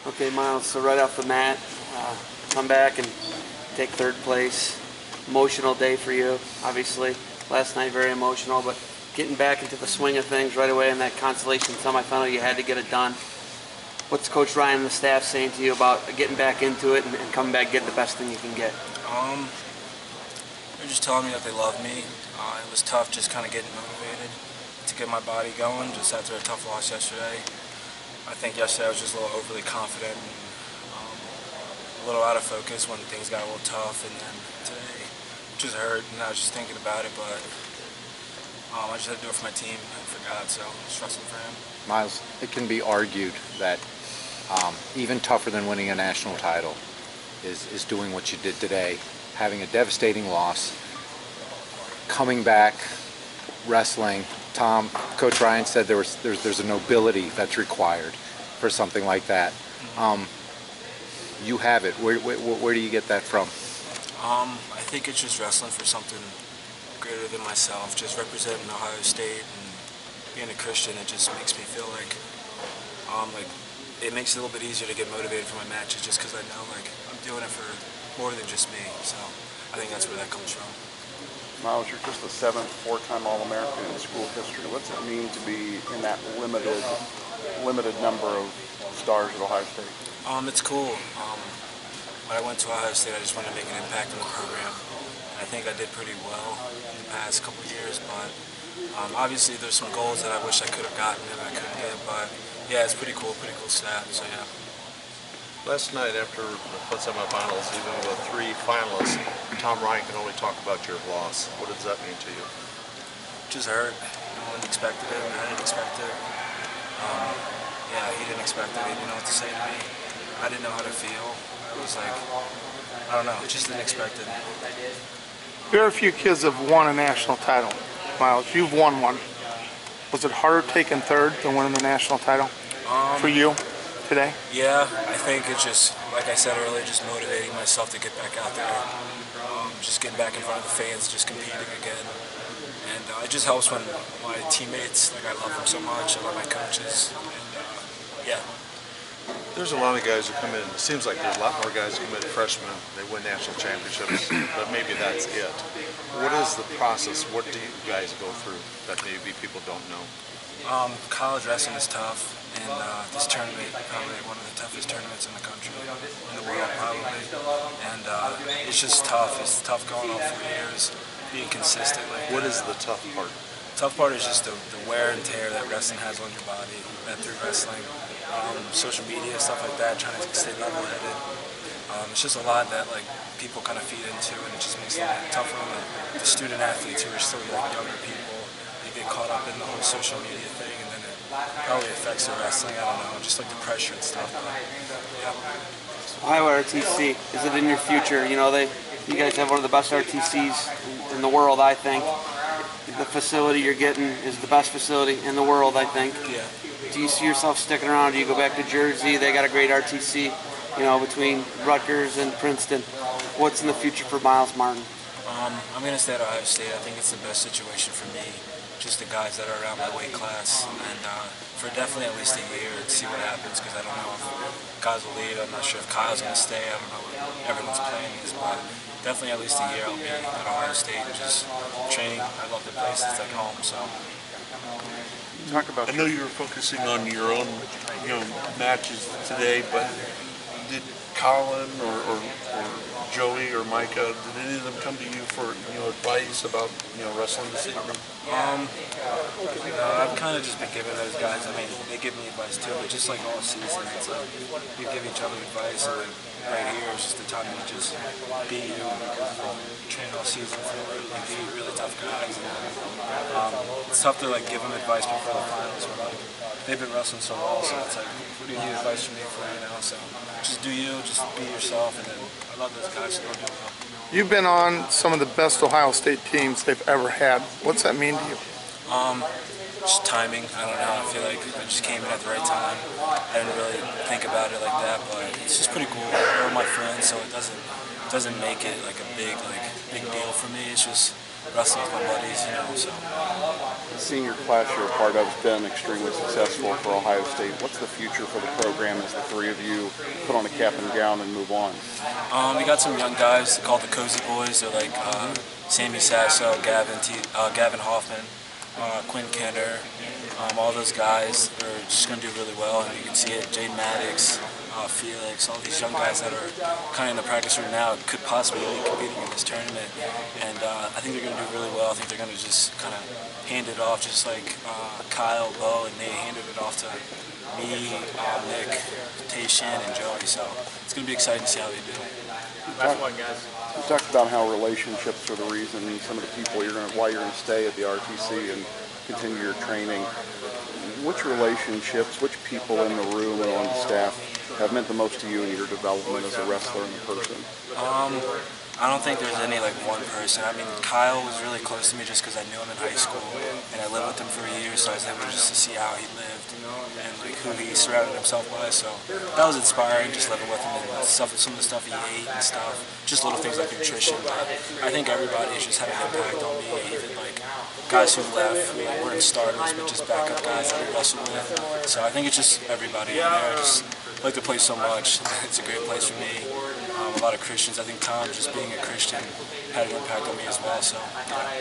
Okay, Myles, so right off the mat, come back and take third place. Emotional day for you, obviously. Last night very emotional, but getting back into the swing of things right away in that consolation semifinal, you had to get it done. What's Coach Ryan and the staff saying to you about getting back into it and coming back, getting the best thing you can get? They're just telling me that they love me. It was tough just kind of getting motivated to get my body going just after a tough loss yesterday. I think yesterday I was just a little overly confident and a little out of focus when things got a little tough, and then today just hurt and I was just thinking about it, but I just had to do it for my team and for God, so I'm just trusting for him. Myles, it can be argued that even tougher than winning a national title is doing what you did today, having a devastating loss, coming back, wrestling. Tom, Coach Ryan said there's a nobility that's required for something like that. You have it. Where do you get that from? I think it's just wrestling for something greater than myself. Just representing Ohio State and being a Christian, it just makes me feel like it makes it a little bit easier to get motivated for my matches, just because I know I'm doing it for more than just me. So I think that's where that comes from. Myles, you're just the 7th four-time All-American in school history. What's it mean to be in that limited number of stars at Ohio State? It's cool. When I went to Ohio State, I just wanted to make an impact in the program. And I think I did pretty well in the past couple of years, but obviously there's some goals that I wish I could have gotten and I couldn't get, but yeah, it's pretty cool stat, so yeah. Last night, after the semifinals, even with 3 finalists, Tom Ryan can only talk about your loss. What does that mean to you? Just hurt. No one expected it. I didn't expect it. Yeah, he didn't expect it. He didn't know what to say to me. I didn't know how to feel. It was like, I don't know, just didn't expect it. Very few kids have won a national title. Myles, you've won one. Was it harder taking third than winning the national title for you today? Yeah, I think it's just, like I said earlier, just motivating myself to get back out there. Just getting back in front of the fans, just competing again. And it just helps when my teammates, I love them so much, I love my coaches, and yeah. There's a lot of guys who come in. It seems like there's a lot more guys who come in freshmen. They win national championships, but maybe that's it. What is the process? What do you guys go through that maybe people don't know? College wrestling is tough, and this tournament probably one of the toughest tournaments in the country, in the world probably. And it's just tough. It's tough going all 4 years, being consistent. What is the tough part? The tough part is just the wear and tear that wrestling has on your body, that through wrestling, social media, stuff like that, trying to stay level-headed. It's just a lot that people kind of feed into, and it just makes it a lot tougher on the student athletes who are still younger people. They get caught up in the whole social media thing, and then it probably affects their wrestling. I don't know, just the pressure and stuff. But, yeah. Ohio RTC, is it in your future? You guys have one of the best RTCs in the world, I think. The facility you're getting is the best facility in the world, I think. Yeah. Do you see yourself sticking around? Do you go back to Jersey? They got a great RTC, between Rutgers and Princeton. What's in the future for Myles Martin? I'm going to stay at Ohio State. I think it's the best situation for me, just the guys that are around my weight class, and for definitely at least a year and see what happens, because I don't know if guys will leave. I'm not sure if Kyle's going to stay. I don't know what everyone's plan is, but definitely at least a year I'll be at Ohio State and just training. I love the place. It's like home, so. Talk about. I know you were focusing on your own, matches today, but did Colin or Joey or Micah, did any of them come to you for advice about wrestling this evening? I've kind of just been giving those guys. I mean, they give me advice too, but just all season, it's we give each other advice. And right here is just the time to just be you, because you train all season for really tough guys. And, it's tough to give them advice before the finals. But, they've been wrestling so well, so it's what do you need advice from me for right now? So just do you, just be yourself, and then I love those guys, so they'll do well. You've been on some of the best Ohio State teams they've ever had. What's that mean to you? Just timing. I don't know. I feel like I just came in at the right time. I didn't really think about it like that, but it's just pretty cool. They're all my friends, so it doesn't make it a big deal for me. It's just wrestling with my buddies, so. The senior class you're a part of has been extremely successful for Ohio State. What's the future for the program as the three of you put on a cap and gown and move on? We got some young guys called the Cozy Boys. They're like Sammy Sasso, Gavin Hoffman, Quinn Kenner. All those guys are just going to do really well, and you can see it. Jaden Maddox, Felix, all these young guys that are kind of in the practice room now could possibly be competing in this tournament, and I think they're going to do really well. I think they're going to just kind of hand it off, just like Kyle, Bo, and Nate handed it off to me, Nick, Tayshan, and Joey. So it's going to be exciting to see how they do. Last one, guys. You talked about how relationships are the reason some of the people why you're going to stay at the RTC and continue your training. Which relationships, which people in the room and on the staff have meant the most to you in your development as a wrestler and a person? I don't think there's any like one person. I mean, Kyle was really close to me just because I knew him in high school and I lived with him for a year, so I was able just to see how he lived and like who he surrounded himself by. So that was inspiring, just living with him and some of the stuff he ate and stuff, just little things like nutrition. But I think everybody has just had an impact on me, even like guys who left. I mean, weren't starters, but just backup guys that we wrestled with. So I think it's just everybody in there. I just like the place so much. It's a great place for me. A lot of Christians. I think Tom, just being a Christian, had an impact on me as well. So, yeah.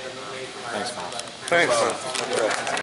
Thanks, Myles. Thanks.